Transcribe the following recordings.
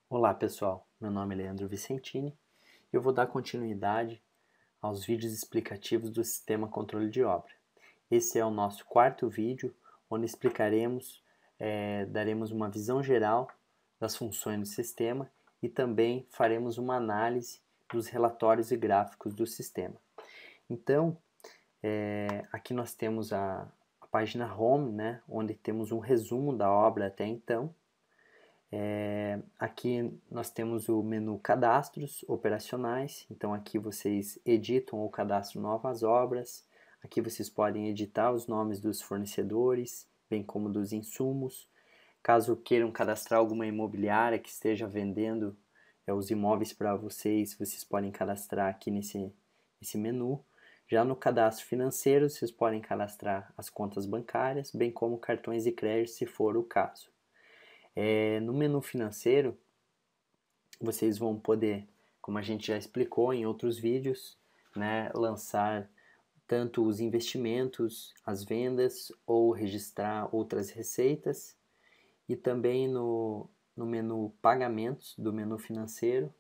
Olá pessoal, meu nome é Leandro Vicentini e eu vou dar continuidade aos vídeos explicativos do Sistema Controle de Obra. Esse é o nosso quarto vídeo, onde explicaremos, daremos uma visão geral das funções do sistema e também faremos uma análise dos relatórios e gráficos do sistema. Então, aqui nós temos a página Home, né, onde temos um resumo da obra até então. Aqui nós temos o menu Cadastros Operacionais, então aqui vocês editam ou cadastram novas obras, aqui vocês podem editar os nomes dos fornecedores, bem como dos insumos. Caso queiram cadastrar alguma imobiliária que esteja vendendo os imóveis para vocês, vocês podem cadastrar aqui nesse menu. Já no cadastro financeiro, vocês podem cadastrar as contas bancárias, bem como cartões de crédito, se for o caso. No menu financeiro, vocês vão poder, como a gente já explicou em outros vídeos, né, lançar tanto os investimentos, as vendas ou registrar outras receitas. E também no menu pagamentos do menu financeiro,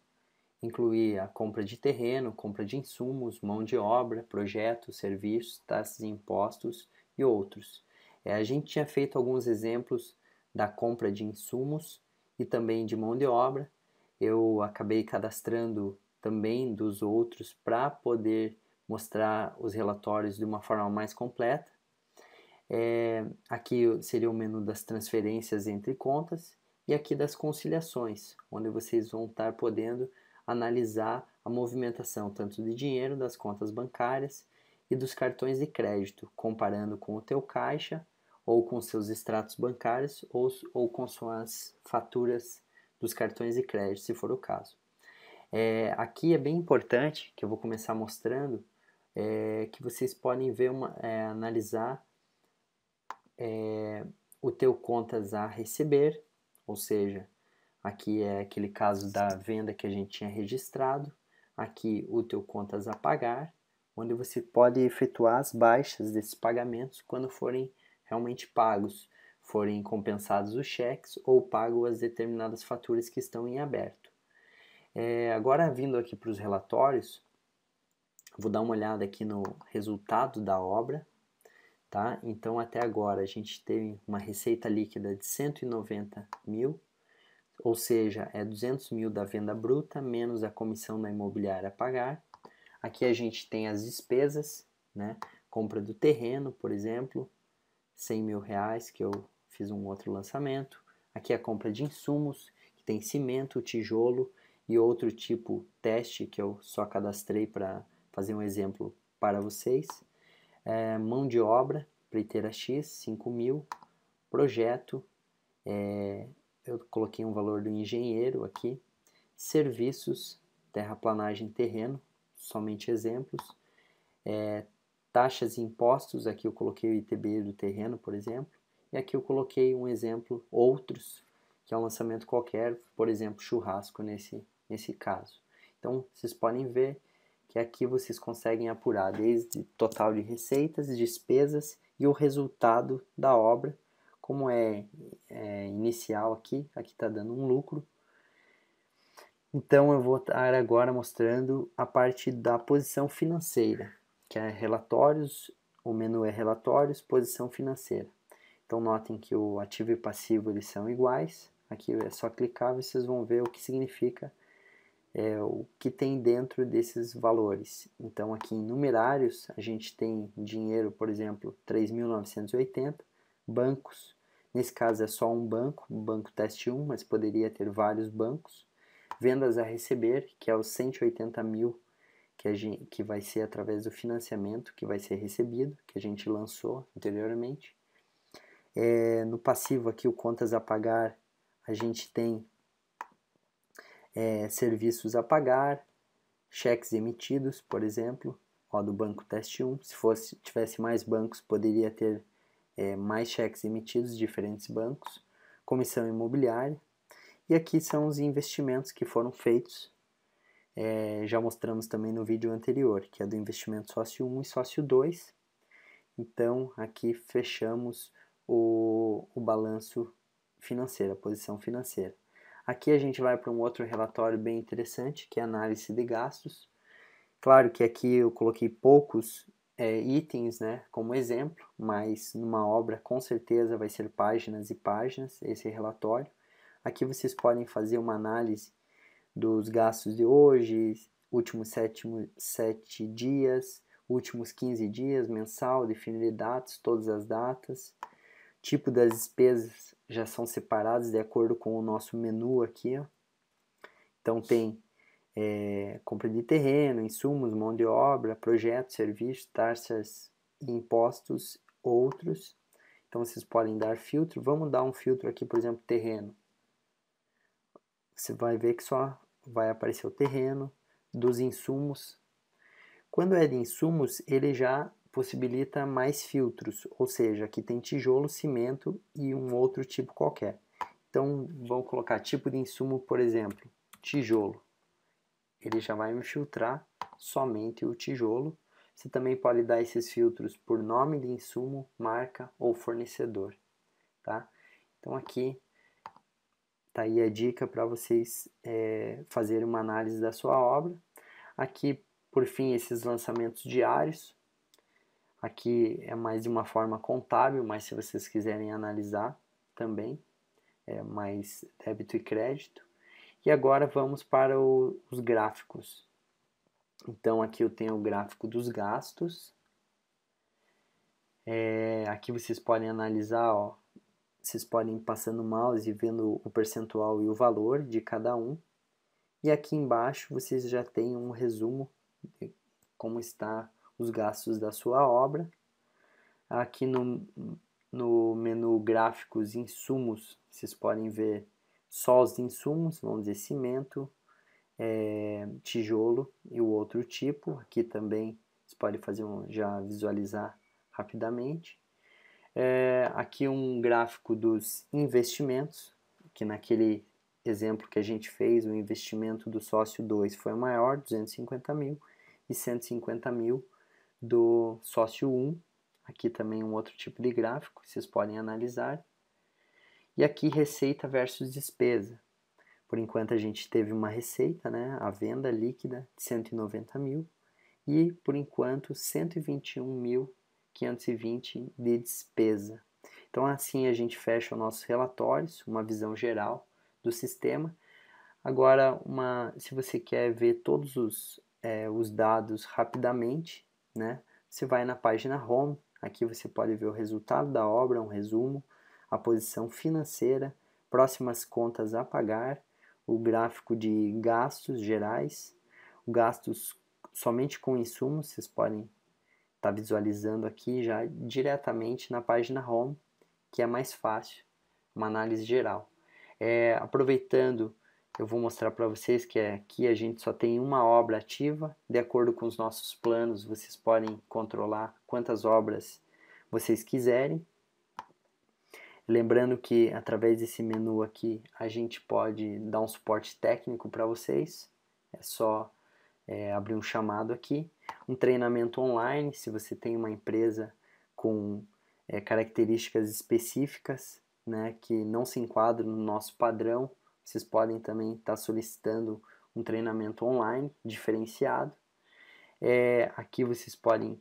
incluir a compra de terreno, compra de insumos, mão de obra, projetos, serviços, taxas e impostos e outros. A gente tinha feito alguns exemplos da compra de insumos e também de mão de obra. Eu acabei cadastrando também dos outros para poder mostrar os relatórios de uma forma mais completa. Aqui seria o menu das transferências entre contas e aqui das conciliações, onde vocês vão estar podendo analisar a movimentação tanto de dinheiro das contas bancárias e dos cartões de crédito, comparando com o teu caixa ou com seus extratos bancários ou com suas faturas dos cartões de crédito, se for o caso. Aqui é bem importante, que eu vou começar mostrando, que vocês podem ver analisar o teu contas a receber, ou seja, aqui é aquele caso da venda que a gente tinha registrado, aqui o teu contas a pagar, onde você pode efetuar as baixas desses pagamentos quando forem realmente pagos, forem compensados os cheques ou pago as determinadas faturas que estão em aberto. Agora vindo aqui para os relatórios, vou dar uma olhada aqui no resultado da obra. Tá? Então até agora a gente teve uma receita líquida de 190 mil, ou seja, 200 mil da venda bruta menos a comissão da imobiliária a pagar. Aqui a gente tem as despesas, né? Compra do terreno, por exemplo, 100 mil reais, que eu fiz um outro lançamento. Aqui a compra de insumos, que tem cimento, tijolo e outro tipo teste que eu só cadastrei para fazer um exemplo para vocês. Mão de obra, pleiteira X, 5 mil. Projeto, eu coloquei um valor do engenheiro aqui. Serviços, terraplanagem terreno, somente exemplos. Taxas e impostos, aqui eu coloquei o ITB do terreno, por exemplo. E aqui eu coloquei um exemplo, outros, que é um lançamento qualquer, por exemplo, churrasco nesse caso. Então, vocês podem ver que aqui vocês conseguem apurar desde total de receitas, despesas e o resultado da obra, como inicial aqui está dando um lucro. Então eu vou estar agora mostrando a parte da posição financeira, que é relatórios, o menu é relatórios, posição financeira. Então notem que o ativo e passivo eles são iguais, aqui é só clicar e vocês vão ver o que significa o que tem dentro desses valores. Então aqui em numerários a gente tem dinheiro, por exemplo, 3.980, bancos, nesse caso é só um banco, o banco teste 1, mas poderia ter vários bancos. Vendas a receber, que é os 180 mil que vai ser através do financiamento que vai ser recebido, que a gente lançou anteriormente. No passivo aqui o contas a pagar, a gente tem serviços a pagar, cheques emitidos, por exemplo, do banco teste 1. Se tivesse mais bancos, poderia ter mais cheques emitidos de diferentes bancos. Comissão imobiliária. E aqui são os investimentos que foram feitos. Já mostramos também no vídeo anterior, que é do investimento sócio 1 e sócio 2. Então, aqui fechamos o balanço financeiro, a posição financeira. Aqui a gente vai para um outro relatório bem interessante, que é a análise de gastos. Claro que aqui eu coloquei poucos itens, né, como exemplo, mas numa obra com certeza vai ser páginas e páginas esse relatório. Aqui vocês podem fazer uma análise dos gastos de hoje, últimos 7 dias, últimos 15 dias, mensal, definir datas, todas as datas. Tipo das despesas já são separados de acordo com o nosso menu aqui, ó. Então tem compra de terreno, insumos, mão de obra, projetos, serviços, taxas e impostos, outros. Então vocês podem dar filtro. Vamos dar um filtro aqui, por exemplo, terreno. Você vai ver que só vai aparecer o terreno, dos insumos. Quando é de insumos, ele já possibilita mais filtros, ou seja, aqui tem tijolo, cimento e um outro tipo qualquer. Então vamos colocar tipo de insumo, por exemplo, tijolo. Ele já vai me filtrar somente o tijolo. Você também pode dar esses filtros por nome de insumo, marca ou fornecedor, tá? Então aqui tá aí a dica para vocês fazerem uma análise da sua obra. Aqui, por fim, esses lançamentos diários. Aqui é mais de uma forma contábil, mas se vocês quiserem analisar também, é mais débito e crédito. E agora vamos para os gráficos. Então aqui eu tenho o gráfico dos gastos. Aqui vocês podem analisar, ó, vocês podem ir passando o mouse e vendo o percentual e o valor de cada um. E aqui embaixo vocês já têm um resumo de como está os gastos da sua obra. Aqui no menu gráficos insumos, vocês podem ver só os insumos, vamos dizer cimento, tijolo e o outro tipo. Aqui também você pode fazer já visualizar rapidamente. Aqui um gráfico dos investimentos, que naquele exemplo que a gente fez, o investimento do sócio 2 foi maior, 250 mil, e 150 mil do sócio 1. Aqui também um outro tipo de gráfico, vocês podem analisar. E aqui receita versus despesa. Por enquanto a gente teve uma receita, né, a venda líquida de 190 mil e por enquanto 121.520 de despesa. Então assim a gente fecha os nossos relatórios, uma visão geral do sistema. Agora, se você quer ver todos os dados rapidamente, né, você vai na página Home. Aqui você pode ver o resultado da obra, um resumo, a posição financeira, próximas contas a pagar, o gráfico de gastos gerais, gastos somente com insumos, vocês podem estar visualizando aqui já diretamente na página Home, que é mais fácil, uma análise geral. Aproveitando, eu vou mostrar para vocês que aqui a gente só tem uma obra ativa. De acordo com os nossos planos, vocês podem controlar quantas obras vocês quiserem. Lembrando que através desse menu aqui a gente pode dar um suporte técnico para vocês. É só abrir um chamado aqui. Um treinamento online, se você tem uma empresa com características específicas, né, que não se enquadram no nosso padrão, vocês podem também estar solicitando um treinamento online diferenciado. Aqui vocês podem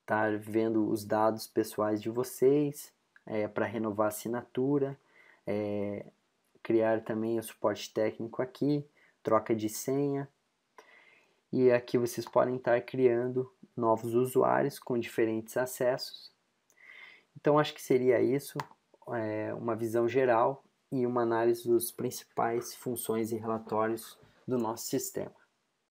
estar vendo os dados pessoais de vocês, para renovar a assinatura, criar também o suporte técnico aqui, troca de senha. E aqui vocês podem estar criando novos usuários com diferentes acessos. Então acho que seria isso, uma visão geral e uma análise dos principais funções e relatórios do nosso sistema.